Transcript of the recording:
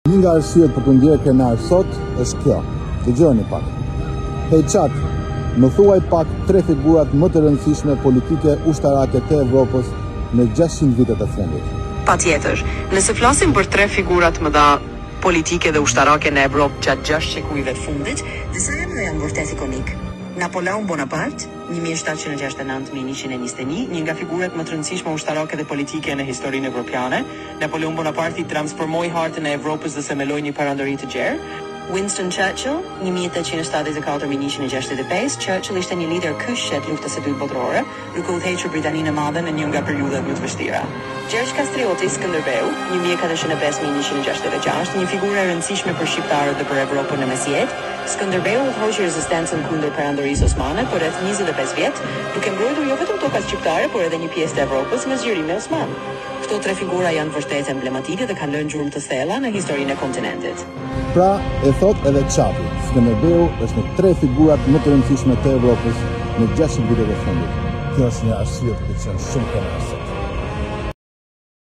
Një nga arsyet për të ndjerë krenar sot është kjo. Dëgjoni pak. Hey chat, më thuaj pak 3 figurat më të rëndësishme politike ushtarake të Evropës në 600 vitet e fundit. Patjetër, nëse flasim për 3 figurat më dha politike dhe ushtarake në Evropë gjatë 6 shekujve të fundit, disa janë vërtet ikonik. Napoleon Bonaparte, 1769-1121, një nga figurat më të rëndësishme ushtarake dhe politike në historinë evropiane. Napoleon Bonaparte i transformoi hartën e Evropës dhe themeloi një perandori të gjerë. Winston Churchill, 1874-1965, Churchill ishte një lider kyç të luftës së dytë botërore, duke udhëhequr Britaninë e Madhe në një nga periudhat më të vështira. Gjergj Kastrioti Skënderbeu, 1405-1166, një figurë e rëndësishme për shqiptarët dhe për Evropën në mesjet. Skënderbeu udhëhoqi rezistencën kundër perandorisë osmane për rreth 25 vjet, duke mbrojtur jo vetëm tokat shqiptare, por edhe një pjesë të Evropës nga zgjerimi osman. Këto 3 figura janë vërtet emblematike dhe kanë lënë gjurmë të thella në historinë e kontinentit. Pra, e thot edhe Çapi, Skënderbeu është në 3 figurat më të rëndësishme të Evropës në 600 vitet e fundit. Kjo është një arsye për të qenë shumë kënaqur.